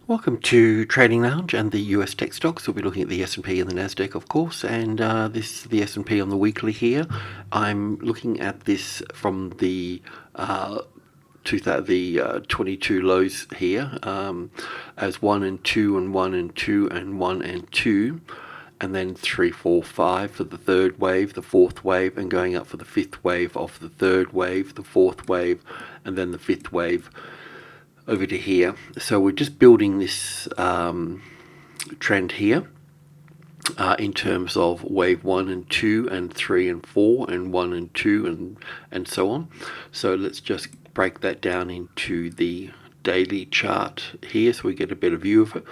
Welcome to Trading Lounge and the US tech stocks. We'll be looking at the S&P and the NASDAQ, of course, and this is the S&P on the weekly here. I'm looking at this from the 22 lows here as 1 and 2 and 1 and 2 and 1 and 2, and then 3, 4, 5 for the third wave, the fourth wave, and going up for the fifth wave of the third wave, the fourth wave, and then the fifth wave over to here. So we're just building this trend here in terms of wave 1 and 2 and 3 and 4 and 1 and 2 and so on. So let's just break that down into the daily chart here so we get a better view of it.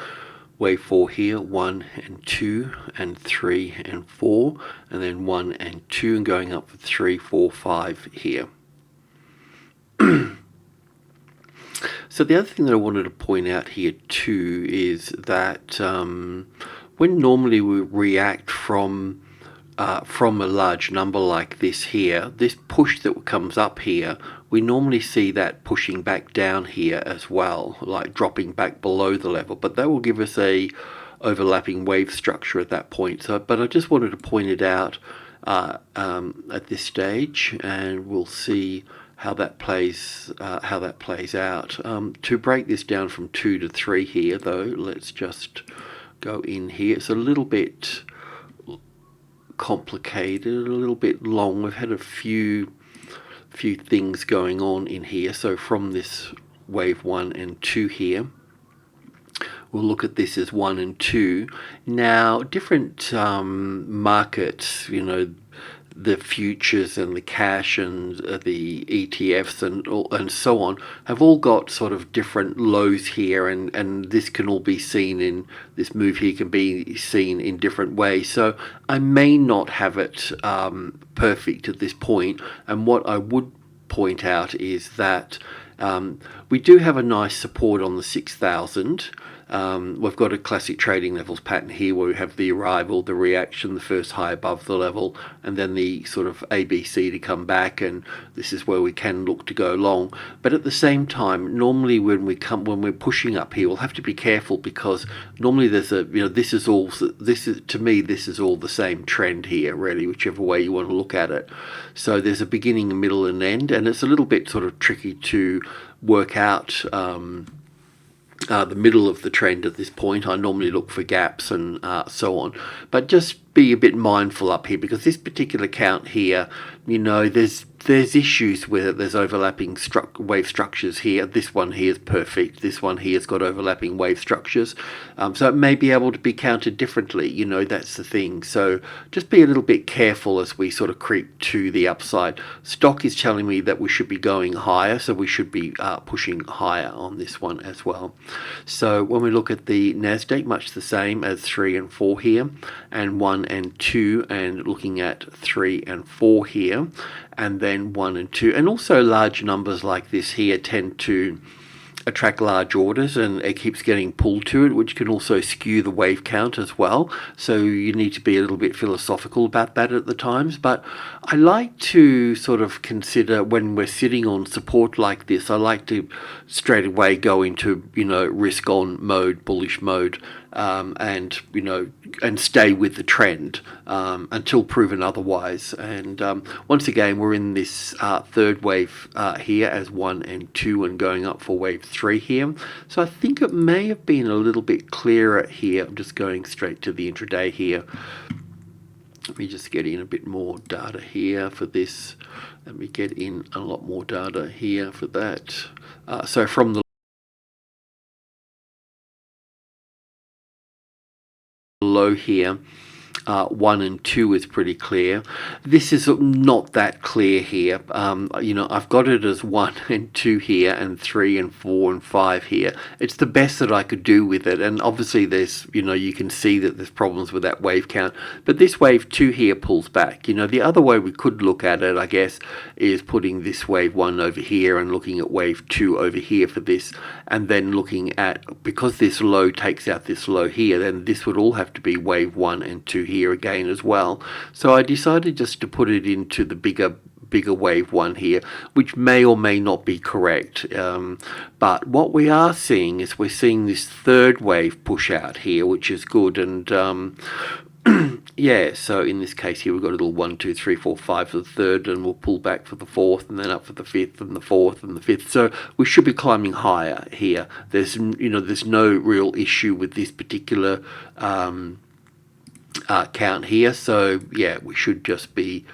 Wave 4 here, 1 and 2 and 3 and 4, and then 1 and 2 and going up for 3, 4, 5 here. So the other thing that I wanted to point out here too is that when normally we react from a large number like this here, this push that comes up here, we normally see that pushing back down here as well, like dropping back below the level, but that will give us a overlapping wave structure at that point. So, but I just wanted to point it out at this stage, and we'll see how that plays out. To break this down from 2 to 3 here though, let's just go in here. It's a little bit complicated, a little bit long. We've had a few things going on in here. So from this wave 1 and 2 here, we'll look at this as 1 and 2. Now different markets, you know, the futures and the cash and the ETFs and so on have all got sort of different lows here, and this can all be seen in this move here can be seen in different ways. So I may not have it perfect at this point, and what I would point out is that we do have a nice support on the 6,000. We've got a classic trading levels pattern here where we have the arrival, the reaction, the first high above the level, and then the sort of ABC to come back, and this is where we can look to go long. But at the same time, normally when we're pushing up here, we'll have to be careful, because normally there's this is all the same trend here, really, whichever way you want to look at it. So there's a beginning, a middle, and end, and it's a little bit sort of tricky to work out the middle of the trend at this point. I normally look for gaps and so on, but just be a bit mindful up here, because this particular count here, you know, there's issues with it. There's overlapping wave structures here. This one here is perfect. This one here has got overlapping wave structures, so it may be able to be counted differently. You know, that's the thing. So just be a little bit careful as we sort of creep to the upside. Stock is telling me that we should be going higher, so we should be pushing higher on this one as well. So when we look at the NASDAQ, much the same as 3 and 4 here, and 1 and 2, and looking at 3 and 4 here, and then 1 and 2, and also large numbers like this here tend to attract large orders, and it keeps getting pulled to it, which can also skew the wave count as well. So you need to be a little bit philosophical about that at the times. But I like to sort of consider, when we're sitting on support like this, I like to straight away go into, you know, risk on mode, bullish mode, and you know, and stay with the trend until proven otherwise. And once again, we're in this third wave here as 1 and 2, and going up for wave 3 here. So I think it may have been a little bit clearer here. I'm just going straight to the intraday here. Let me just get in a bit more data here for this. Let me get in a lot more data here for that. So from the low here, 1 and 2 is pretty clear. This is not that clear here. You know, I've got it as 1 and 2 here, and 3 and 4 and 5 here. It's the best that I could do with it, and obviously there's, you know, you can see that there's problems with that wave count, but this wave 2 here pulls back. You know, the other way we could look at it, I guess, is putting this wave 1 over here and looking at wave 2 over here for this, and then looking at, because this low takes out this low here, then this would all have to be wave 1 and 2 here again as well. So I decided just to put it into the bigger bigger wave one here, which may or may not be correct. But what we are seeing is we're seeing this third wave push out here, which is good. And yeah, so in this case here we've got a little 1, 2, 3, 4, 5 for the third, and we'll pull back for the fourth, and then up for the fifth, and the fourth, and the fifth. So we should be climbing higher here. There's there's no real issue with this particular count here. So yeah, we should just be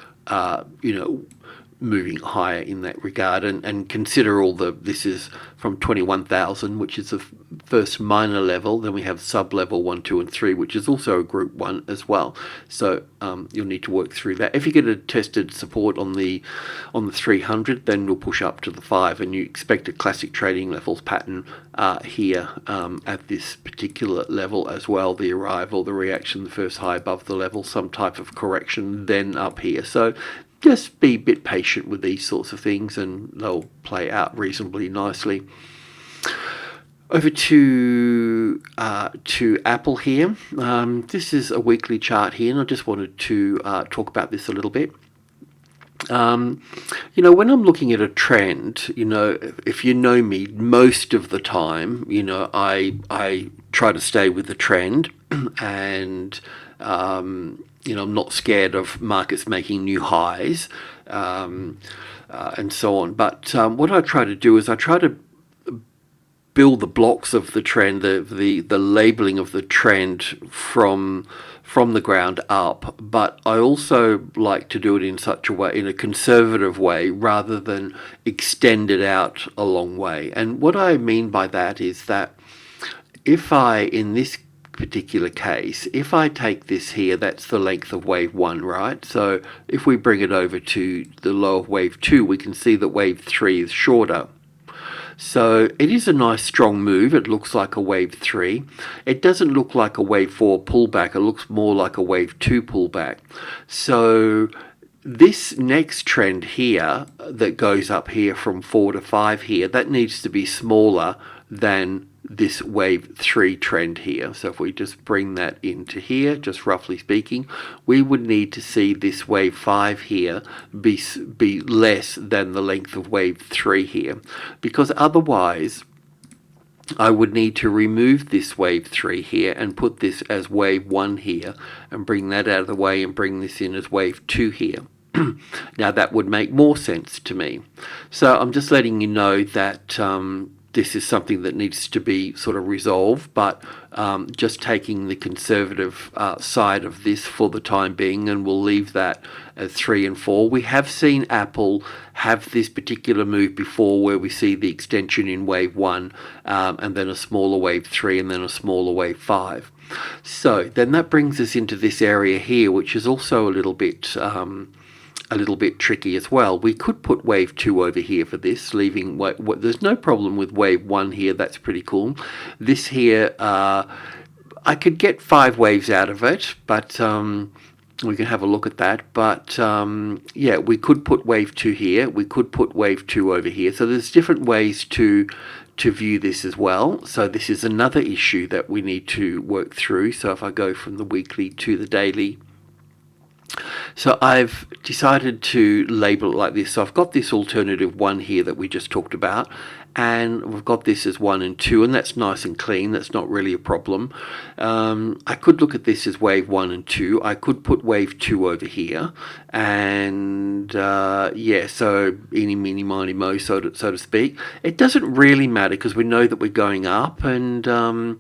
moving higher in that regard, and consider this is from 21,000, which is the first minor level. Then we have sub level 1, 2, and 3, which is also a group 1 as well. So you'll need to work through that. If you get a tested support on the 300, then we'll push up to the 5, and you expect a classic trading levels pattern here at this particular level as well. The arrival, the reaction, the first high above the level, some type of correction, then up here. So just be a bit patient with these sorts of things, and they'll play out reasonably nicely. Over to Apple here. This is a weekly chart here, and I just wanted to talk about this a little bit. When I'm looking at a trend, if you know me, most of the time, I try to stay with the trend, and I'm not scared of markets making new highs and so on. But what I try to do is I try to build the blocks of the trend, the labeling of the trend from the ground up. But I also like to do it in such a way, in a conservative way, rather than extend it out a long way. And what I mean by that is that if in this particular case, if I take this here, that's the length of wave 1, right? So if we bring it over to the low of wave 2, we can see that wave 3 is shorter. So it is a nice strong move. It looks like a wave 3. It doesn't look like a wave 4 pullback. It looks more like a wave 2 pullback. So this next trend here that goes up here from 4 to 5 here, that needs to be smaller than this wave 3 trend here. So if we just bring that into here, just roughly speaking, we would need to see this wave 5 here be less than the length of wave 3 here, because otherwise I would need to remove this wave 3 here and put this as wave 1 here, and bring that out of the way and bring this in as wave 2 here. Now that would make more sense to me. So I'm just letting you know that this is something that needs to be sort of resolved, but just taking the conservative side of this for the time being, and we'll leave that at 3 and 4. We have seen Apple have this particular move before, where we see the extension in wave 1, and then a smaller wave 3, and then a smaller wave 5. So then that brings us into this area here, which is also a little bit tricky as well. We could put wave 2 over here for this, leaving there's no problem with wave 1 here. That's pretty cool. This here, I could get 5 waves out of it, but we can have a look at that. But yeah, we could put wave 2 here. We could put wave 2 over here. So there's different ways to view this as well. So this is another issue that we need to work through. So if I go from the weekly to the daily, so I've decided to label it like this. So I've got this alternative 1 here that we just talked about, and we've got this as 1 and 2, and that's nice and clean. That's not really a problem. I could look at this as wave 1 and 2. I could put wave 2 over here, and yeah, so eeny, meeny, miny, mo, so to speak. It doesn't really matter, because we know that we're going up, and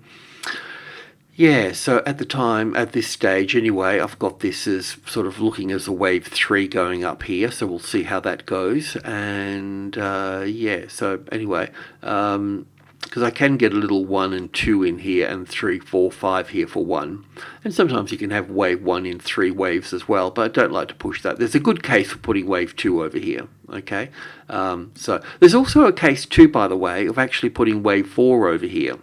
yeah, so at this stage anyway, I've got this as sort of looking as a wave 3 going up here, so we'll see how that goes. And yeah, so anyway, because I can get a little 1 and 2 in here, and 3, 4, 5 here for 1. And sometimes you can have wave 1 in 3 waves as well, but I don't like to push that. There's a good case for putting wave 2 over here, okay? So there's also a case too, by the way, of actually putting wave 4 over here.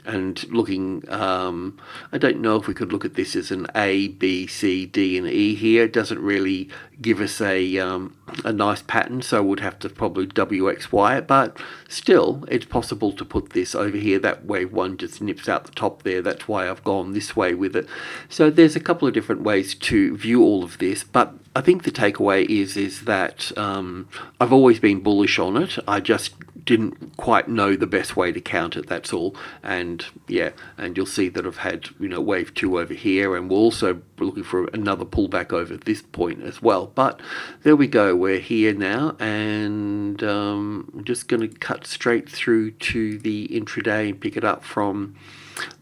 And looking, I don't know if we could look at this as an A, B, C, D, and E here. It doesn't really give us a a nice pattern, so we'd have to probably WXY it, but still it's possible to put this over here. That wave one just nips out the top there. That's why I've gone this way with it. So there's a couple of different ways to view all of this, but I think the takeaway is that I've always been bullish on it. I just didn't quite know the best way to count it, that's all. And yeah, and you'll see that I've had, you know, wave two over here, and we're also looking for another pullback over this point as well. But there we go, we're here now, and I'm just going to cut straight through to the intraday and pick it up from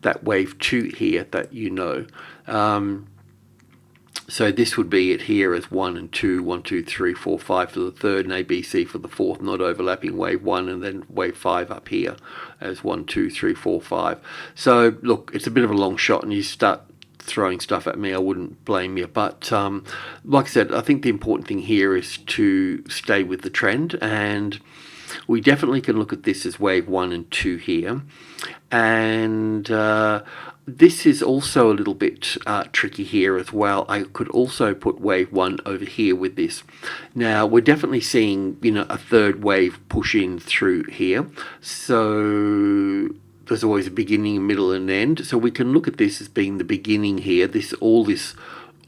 that wave two here that you know. So this would be it here as 1 and 2, 1, 2, 3, 4, 5 for the third, and ABC for the fourth, not overlapping wave 1, and then wave 5 up here as 1, 2, 3, 4, 5. So look, it's a bit of a long shot, and you start throwing stuff at me, I wouldn't blame you. But like I said, I think the important thing here is to stay with the trend, and we definitely can look at this as wave 1 and 2 here. And this is also a little bit tricky here as well. I could also put wave 1 over here with this. Now we're definitely seeing, you know, a third wave push in through here. So there's always a beginning, a middle, and an end. So we can look at this as being the beginning here.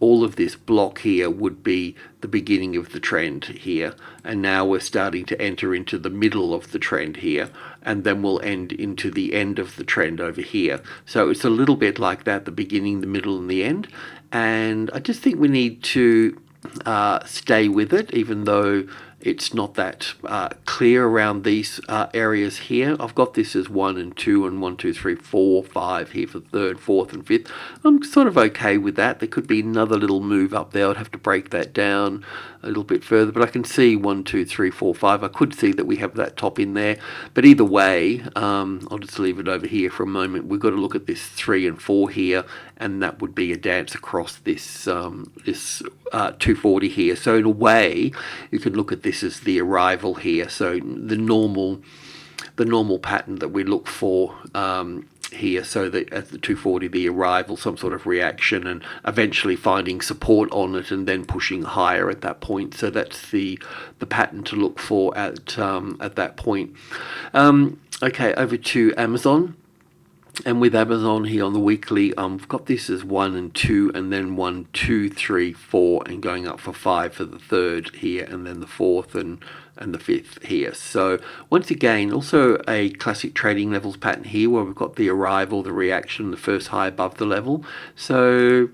All of this block here would be the beginning of the trend here, and now we're starting to enter into the middle of the trend here, and then we'll end into the end of the trend over here. So it's a little bit like that, the beginning, the middle, and the end. And I just think we need to stay with it, even though it's not that clear around these areas here. I've got this as 1 and 2 and 1, 2, 3, 4, 5 here for third, fourth, and fifth. I'm sort of okay with that. There could be another little move up there. I'd have to break that down a little bit further, but I can see 1, 2, 3, 4, 5. I could see that we have that top in there, but either way, I'll just leave it over here for a moment. We've got to look at this 3 and 4 here, and that would be a dance across this 240 here. So in a way, you could look at this as the arrival here. So the normal pattern that we look for here, so that at the 240, the arrival, some sort of reaction, and eventually finding support on it and then pushing higher at that point. So that's the pattern to look for at that point. Okay, over to Amazon. And with Amazon here on the weekly, I've got this as 1 and 2, and then 1, 2, 3, 4, and going up for 5 for the third here, and then the fourth and the fifth here. So once again, also a classic trading levels pattern here, where we've got the arrival, the reaction, the first high above the level. So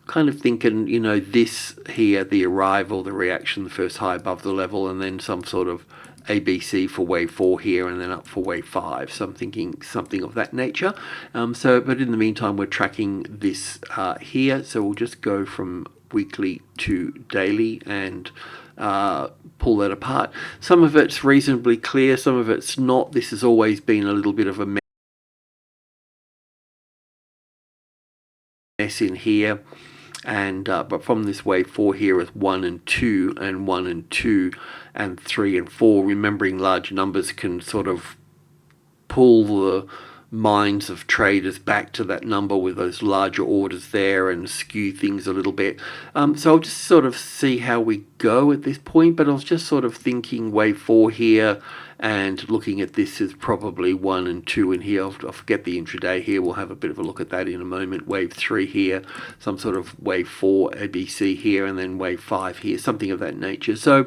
kind of thinking, you know, this here, the arrival, the reaction, the first high above the level, and then some sort of ABC for wave 4 here, and then up for wave 5. So I'm thinking something of that nature. But in the meantime, we're tracking this here. So we'll just go from weekly to daily and pull that apart. Some of it's reasonably clear, some of it's not. This has always been a little bit of a mess in here. And but from this wave 4 here is 1 and 2 and 1 and 2 and 3 and 4, remembering large numbers can sort of pull the minds of traders back to that number with those larger orders there and skew things a little bit. So I'll just sort of see how we go at this point, but I was just sort of thinking wave 4 here and looking at this as probably 1 and 2 in here. I'll forget the intraday here. We'll have a bit of a look at that in a moment. Wave 3 here, some sort of wave 4 ABC here, and then wave 5 here, something of that nature. So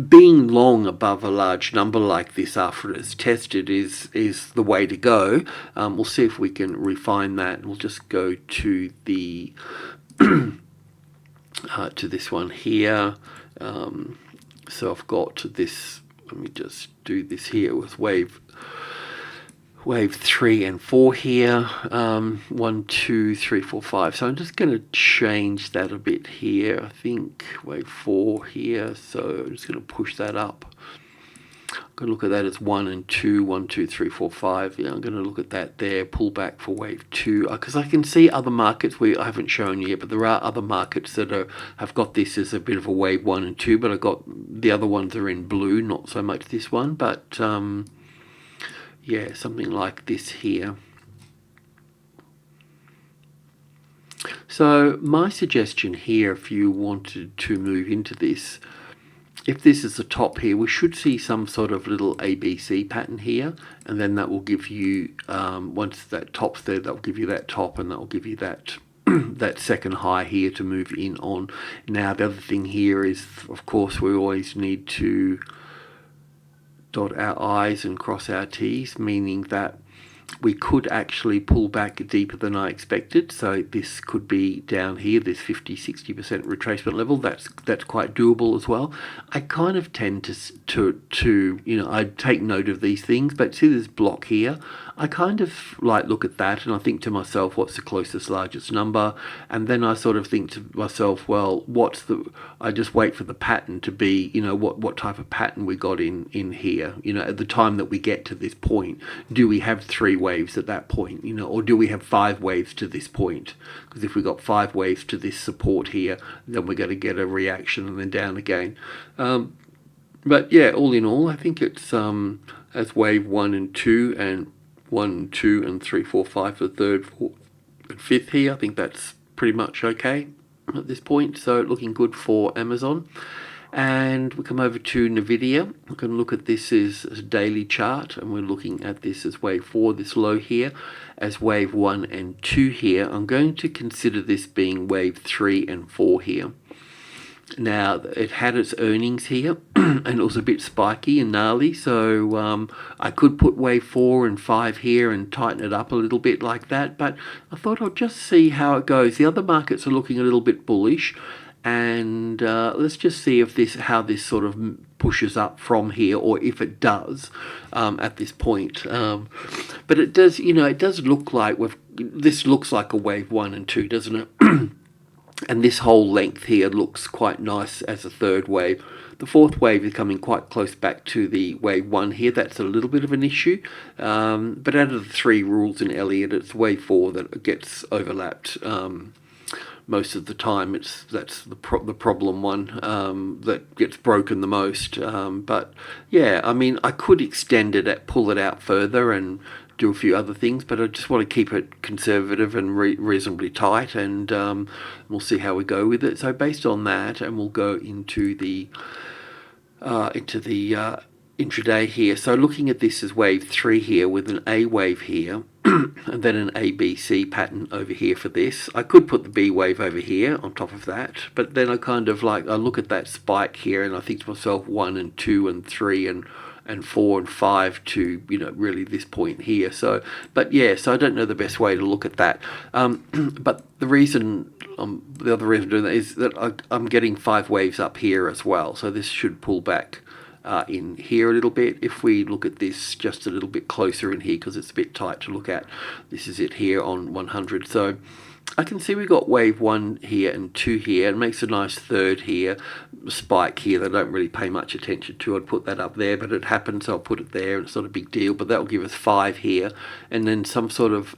being long above a large number like this after it's tested is the way to go. We'll see if we can refine that. We'll just go to the to this one here. So I've got this. Let me just do this here with wave 3 and 4 here. 1, 2, 3, 4, 5. So I'm just going to change that a bit here. I think wave 4 here. So I'm just going to push that up. I'm going to look at that as 1 and 2, 1, 2, 3, 4, 5. Yeah, I'm going to look at that there, pull back for wave 2, because I can see other markets I haven't shown yet, but there are other markets that have got this as a bit of a wave 1 and 2, but I got the other ones are in blue, not so much this one, but yeah, something like this here. So my suggestion here, if you wanted to move into this, if this is the top here, we should see some sort of little ABC pattern here, and then that will give you, once that top's there, that will give you that top, and that will give you that that second high here to move in on. Now the other thing here is, of course, we always need to dot our I's and cross our T's, meaning that we could actually pull back deeper than I expected. So this could be down here, this 50-60% retracement level. That's quite doable as well. I kind of tend to you know, I take note of these things, but see this block here, I kind of like look at that and I think to myself, what's the closest largest number? And then I sort of think to myself, well, I just wait for the pattern to be, you know, what type of pattern we got in here, you know, at the time that we get to this point. Do we have 3 waves at that point, you know, or do we have 5 waves to this point? Because if we got 5 waves to this support here, then we're going to get a reaction and then down again. But yeah, all in all, I think it's as wave 1 and 2 and 1, 2 and 3, 4, 5 for the third, fourth and fifth here. I think that's pretty much okay at this point. So looking good for Amazon. And we come over to Nvidia. We can look at this as a daily chart, and we're looking at this as wave 4, this low here, as wave 1 and 2 here. I'm going to consider this being wave 3 and 4 here. Now, it had its earnings here, and it was a bit spiky and gnarly, so I could put wave 4 and 5 here and tighten it up a little bit like that, but I thought I'll just see how it goes. The other markets are looking a little bit bullish, and let's just see if how this sort of pushes up from here, or if it does at this point. But it does, you know, it does look like this looks like a wave 1 and 2, doesn't it? And this whole length here looks quite nice as a third wave. The fourth wave is coming quite close back to the wave 1 here. That's a little bit of an issue. But out of the 3 rules in Elliott, it's wave 4 that gets overlapped most of the time. That's the problem one that gets broken the most. But yeah, I mean, I could extend it, pull it out further and do a few other things, but I just want to keep it conservative and reasonably tight, and we'll see how we go with it. So based on that, and we'll go into the intraday here. So looking at this as wave 3 here with an A wave here and then an ABC pattern over here for this. I could put the B wave over here on top of that, but then I kind of I look at that spike here and I think to myself 1 and 2 and 3 and 4 and 5 to, you know, really this point here. So, but yeah, so I don't know the best way to look at that. But the other reason I'm doing that is that I'm getting 5 waves up here as well. So this should pull back in here a little bit. If we look at this just a little bit closer in here, because it's a bit tight to look at, this is it here on 100. So I can see we got wave 1 here and 2 here. It makes a nice third here, spike here that I don't really pay much attention to. I'd put that up there, but it happens, so I'll put it there. It's not a big deal, but that will give us 5 here, and then some sort of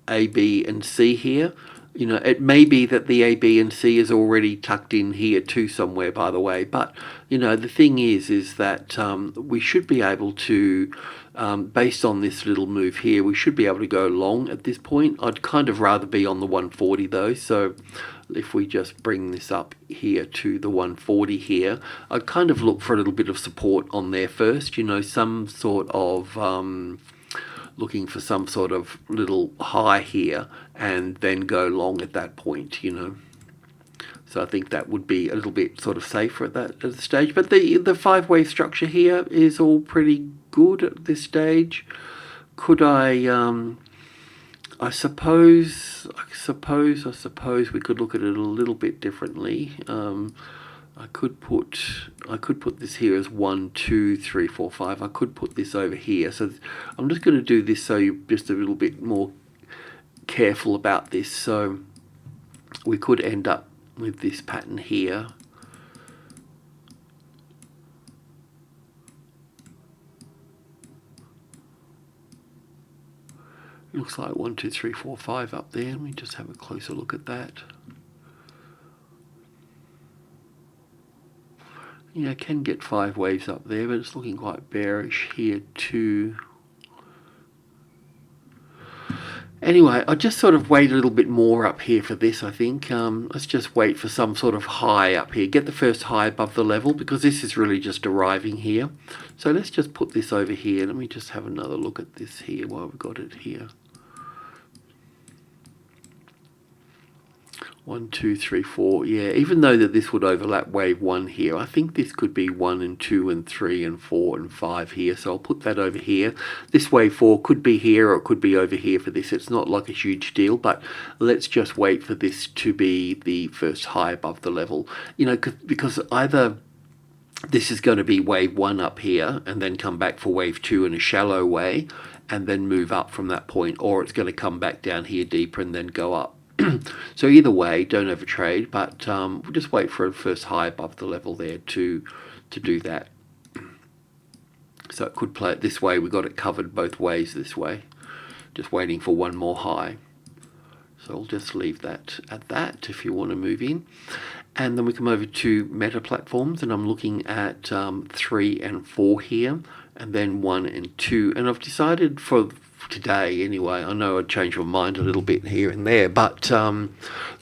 A, B, and C here. You know, it may be that the A, B, and C is already tucked in here too somewhere, by the way. But, you know, the thing is that we should be able to, based on this little move here, we should be able to go long at this point. I'd kind of rather be on the 140 though. So if we just bring this up here to the 140 here, I'd kind of look for a little bit of support on there first, you know, some sort of looking for some sort of little high here and then go long at that point, you know. So I think that would be a little bit sort of safer at the stage. But the 5-wave structure here is all pretty good at this stage. Could I suppose we could look at it a little bit differently. I could put this here as 1, 2, 3, 4, 5. I could put this over here. So I'm just going to do this so you're just a little bit more careful about this. So we could end up with this pattern here. Looks like 1, 2, 3, 4, 5 up there. Let me just have a closer look at that. Yeah, I can get 5 waves up there, but it's looking quite bearish here too. Anyway, I'll just sort of wait a little bit more up here for this, I think. Let's just wait for some sort of high up here. Get the first high above the level, because this is really just arriving here. So let's just put this over here. Let me just have another look at this here while we've got it here. 1, 2, 3, 4. Yeah, even though that this would overlap wave 1 here, I think this could be 1 and 2 and 3 and 4 and 5 here. So I'll put that over here. This wave 4 could be here or it could be over here for this. It's not like a huge deal, but let's just wait for this to be the first high above the level. You know, because either this is going to be wave 1 up here and then come back for wave 2 in a shallow way and then move up from that point, or it's going to come back down here deeper and then go up. So either way, don't overtrade, but we'll just wait for a first high above the level there to do that. So it could play it this way. We got it covered both ways this way. Just waiting for one more high. So I'll just leave that at that if you want to move in. And then we come over to meta platforms, and I'm looking at 3 and 4 here, and then 1 and 2. And I've decided for today anyway, I know I'd change my mind a little bit here and there, but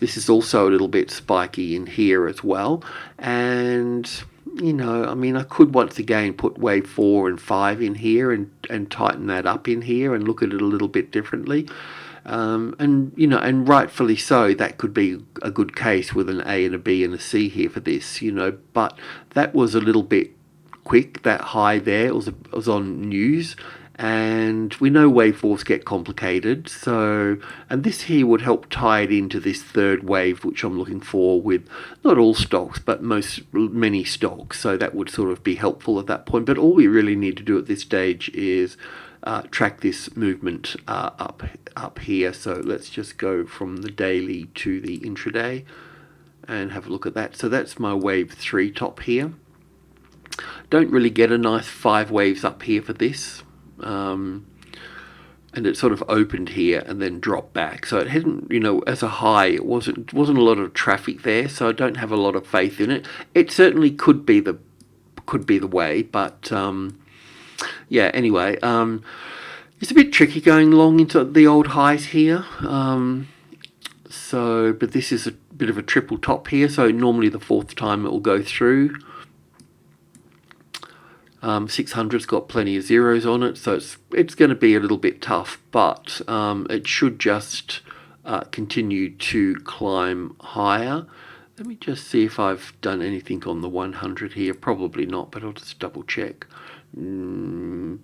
this is also a little bit spiky in here as well. And you know, I mean, I could once again put wave 4 and 5 in here and tighten that up in here and look at it a little bit differently. And you know, and rightfully so, that could be a good case with an A and a B and a C here for this, you know, but that was a little bit quick. That high there was on news, and we know wave 4s get complicated, so, and this here would help tie it into this third wave, which I'm looking for with not all stocks, but many stocks, so that would sort of be helpful at that point. But all we really need to do at this stage is track this movement up here. So let's just go from the daily to the intraday and have a look at that. So that's my wave 3 top here. Don't really get a nice 5 waves up here for this. And it sort of opened here and then dropped back. So it hadn't, you know, as a high, it wasn't a lot of traffic there. So I don't have a lot of faith in it. It certainly could be the way, but yeah. Anyway, it's a bit tricky going long into the old highs here. So, but this is a bit of a triple top here. So normally the 4th time it will go through. 600's got plenty of zeros on it, so it's going to be a little bit tough, but it should just continue to climb higher. Let me just see if I've done anything on the 100 here. Probably not, but I'll just double check. No,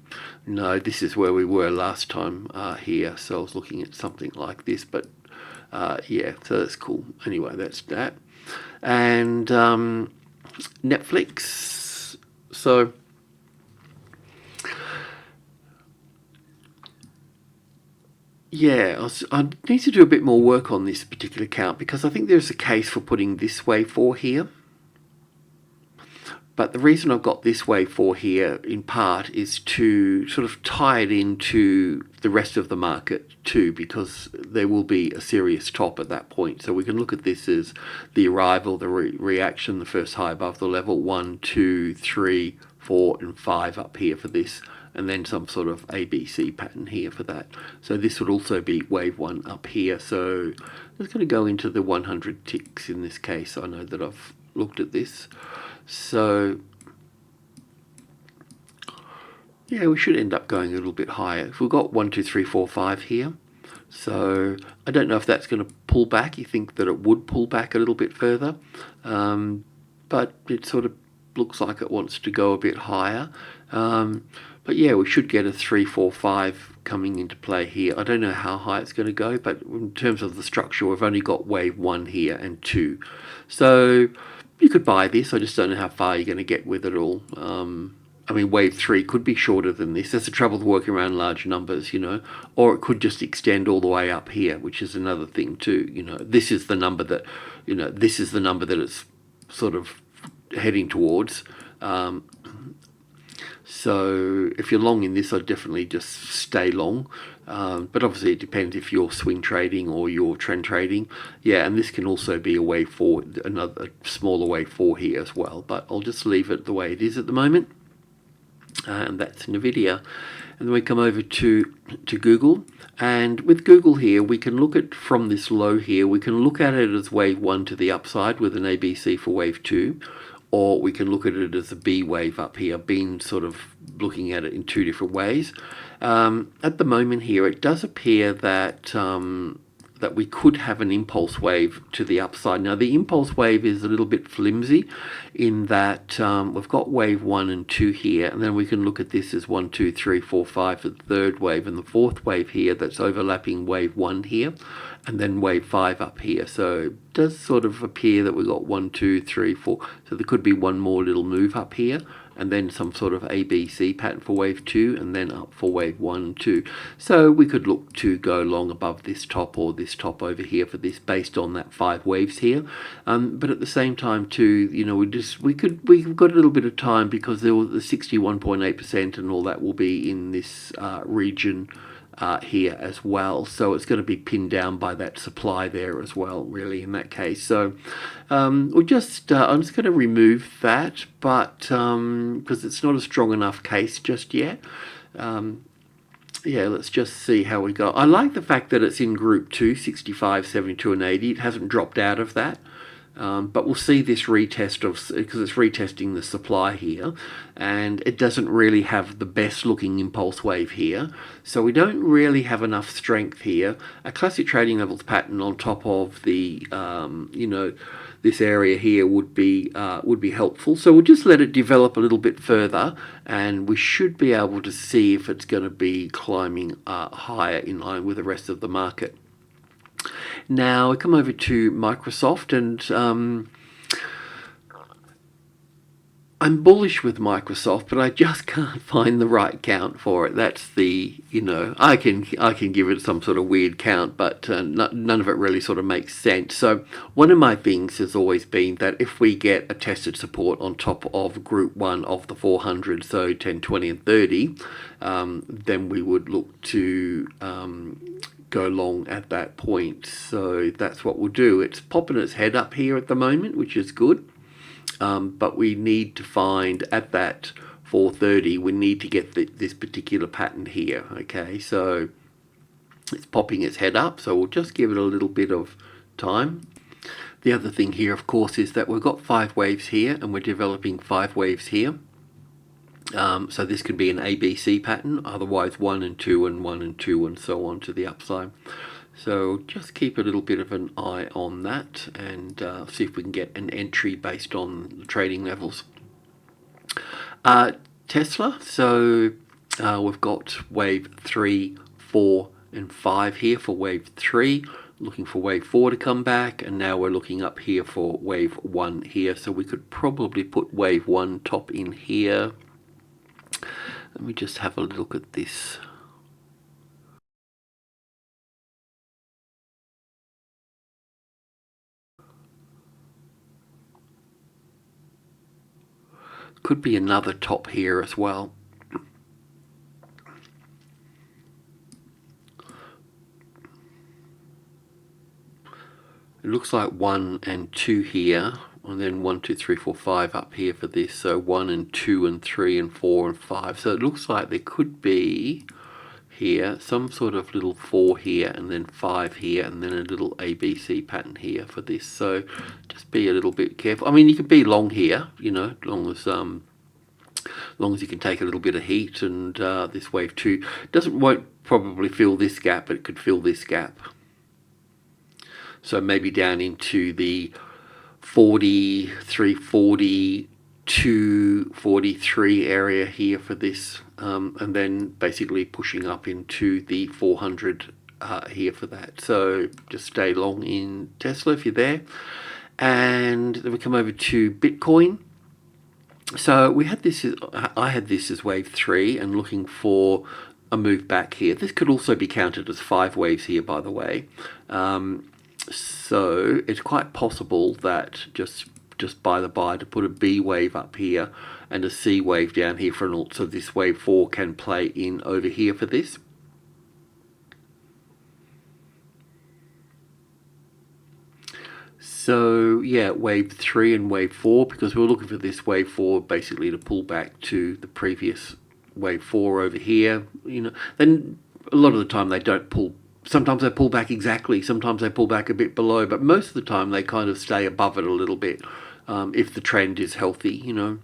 this is where we were last time here, so I was looking at something like this, but yeah, so that's cool. Anyway, that's that. And Netflix, so yeah, I need to do a bit more work on this particular account, because I think there's a case for putting this wave 4 here. But the reason I've got this wave 4 here in part is to sort of tie it into the rest of the market too, because there will be a serious top at that point. So we can look at this as the arrival, the reaction, the first high above the level, 1, 2, 3, 4 and 5 up here for this, and then some sort of ABC pattern here for that. So this would also be wave 1 up here. So it's going to go into the 100 ticks in this case. I know that I've looked at this. So yeah, we should end up going a little bit higher. If we've got 1, 2, 3, 4, 5 here. So I don't know if that's going to pull back. You think that it would pull back a little bit further, but it sort of looks like it wants to go a bit higher. But yeah, we should get a 3, 4, 5 coming into play here. I don't know how high it's going to go, but in terms of the structure, we've only got wave 1 here and 2. So you could buy this. I just don't know how far you're going to get with it all. I mean, wave 3 could be shorter than this. That's the trouble with working around large numbers, you know. Or it could just extend all the way up here, which is another thing too. You know, this is the number that, you know, this is the number that it's sort of heading towards. So if you're long in this, I'd definitely just stay long. But obviously it depends if you're swing trading or you're trend trading. Yeah, and this can also be a wave 4, another smaller wave 4 here as well. But I'll just leave it the way it is at the moment. And that's Nvidia. And then we come over to Google, and with Google here we can look at from this low here, we can look at it as wave 1 to the upside with an ABC for wave 2, or we can look at it as a B wave up here. Been sort of looking at it in two different ways. At the moment here, it does appear that that we could have an impulse wave to the upside. Now the impulse wave is a little bit flimsy in that we've got wave 1 and 2 here, and then we can look at this as 1, 2, 3, 4, 5 for the third wave, and the fourth wave here that's overlapping wave 1 here, and then wave 5 up here. So it does sort of appear that we've got 1, 2, 3, 4. So there could be one more little move up here, and then some sort of ABC pattern for wave 2, and then up for wave 1 and 2. So we could look to go long above this top or this top over here for this based on that 5 waves here. But at the same time too, you know, we've got a little bit of time because there was the 61.8% and all that will be in this region here as well, so it's going to be pinned down by that supply there as well, really, in that case. So we'll just I'm just going to remove that, but because it's not a strong enough case just yet. Yeah, let's just see how we go. I like the fact that it's in group 2, 65, 72 and 80. It hasn't dropped out of that. But we'll see this retest because it's retesting the supply here, and it doesn't really have the best looking impulse wave here, so we don't really have enough strength here. A classic trading levels pattern on top of the you know, this area here would be helpful. So we'll just let it develop a little bit further, and we should be able to see if it's going to be climbing higher in line with the rest of the market. Now I come over to Microsoft, and I'm bullish with Microsoft, but I just can't find the right count for it. That's the, you know, I can give it some sort of weird count, but none of it really sort of makes sense. So one of my things has always been that if we get a tested support on top of group 1 of the 400, so 10, 20 and 30, then we would look to go long at that point. So that's what we'll do. It's popping its head up here at the moment, which is good, but we need to find at that 430, we need to get this particular pattern here. Okay, so it's popping its head up, so we'll just give it a little bit of time. The other thing here, of course, is that we've got 5 waves here, and we're developing 5 waves here. So this could be an ABC pattern, otherwise 1 and 2 and 1 and 2 and so on to the upside. So just keep a little bit of an eye on that, and see if we can get an entry based on the trading levels. Tesla, so we've got wave 3, 4 and 5 here for wave 3. Looking for wave 4 to come back, and now we're looking up here for wave 1 here. So we could probably put wave 1 top in here. Let me just have a look at this. Could be another top here as well. It looks like 1 and 2 here, and then 1, 2, 3, 4, 5 up here for this. So 1 and 2 and 3 and 4 and 5. So it looks like there could be here some sort of little 4 here, and then 5 here, and then a little ABC pattern here for this. So just be a little bit careful. I mean, you could be long here, you know, long as you can take a little bit of heat, and this wave 2 won't probably fill this gap, but it could fill this gap. So maybe down into the 43, 42, 43 area here for this, and then basically pushing up into the 400 here for that. So just stay long in Tesla if you're there. And then we come over to Bitcoin. So we had this, I had this as wave 3 and looking for a move back here. This could also be counted as 5 waves here, by the way. So it's quite possible that just by the by to put a B wave up here and a C wave down here for an alt, so this wave 4 can play in over here for this. So yeah, wave 3 and wave 4, because we're looking for this wave 4 basically to pull back to the previous wave 4 over here, you know. Then a lot of the time they don't pull. Sometimes they pull back exactly, sometimes they pull back a bit below, but most of the time they kind of stay above it a little bit, if the trend is healthy, you know.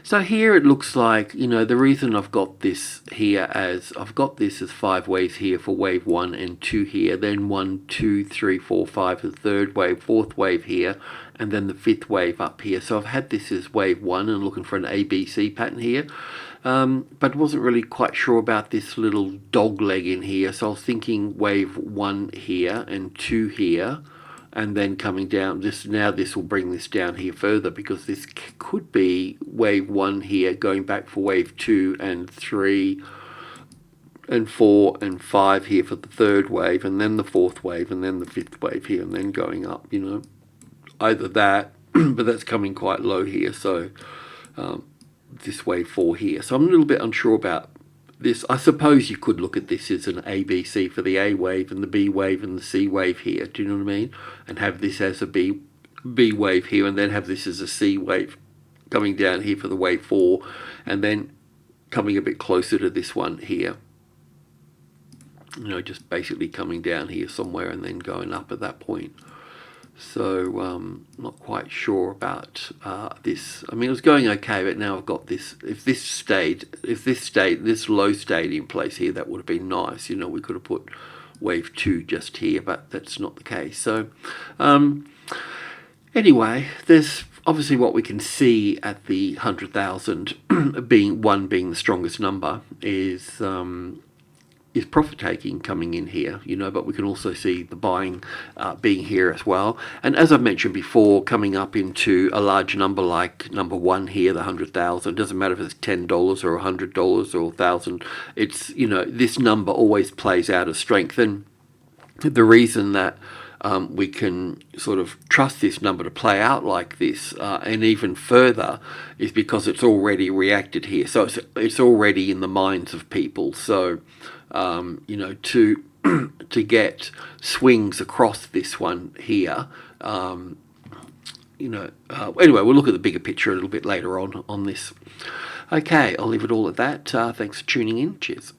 So here it looks like, you know, the reason I've got this here as, I've got this as 5 waves here for wave 1 and 2 here, then 1, 2, 3, 4, 5 the third wave, fourth wave here, and then the fifth wave up here. So I've had this as wave 1 and looking for an ABC pattern here. But wasn't really quite sure about this little dog leg in here, so I was thinking wave 1 here and 2 here, and then coming down. Now this will bring this down here further, because this could be wave 1 here going back for wave 2 and 3 and 4 and 5 here for the third wave, and then the fourth wave, and then the fifth wave here, and then going up, you know. Either that, but that's coming quite low here, so this wave 4 here. So I'm a little bit unsure about this. I suppose you could look at this as an ABC for the A wave and the B wave and the C wave here. Do you know what I mean? And have this as a B wave here, and then have this as a C wave coming down here for the wave 4, and then coming a bit closer to this one here. You know, just basically coming down here somewhere and then going up at that point. So not quite sure about this. I mean, it was going okay, but now I've got this. If this low stayed in place here, that would have been nice. You know, we could have put wave 2 just here, but that's not the case. So anyway, there's obviously what we can see at the 100,000 being the strongest number is profit taking coming in here, you know, but we can also see the buying being here as well. And as I've mentioned before, coming up into a large number like number 1 here, the 100,000, doesn't matter if it's $10 or $100 or 1,000, it's, you know, this number always plays out as strength. And the reason that we can sort of trust this number to play out like this and even further is because it's already reacted here. So it's already in the minds of people. So you know, to get swings across this one here, you know, anyway, we'll look at the bigger picture a little bit later on this. Okay, I'll leave it all at that. Thanks for tuning in. Cheers.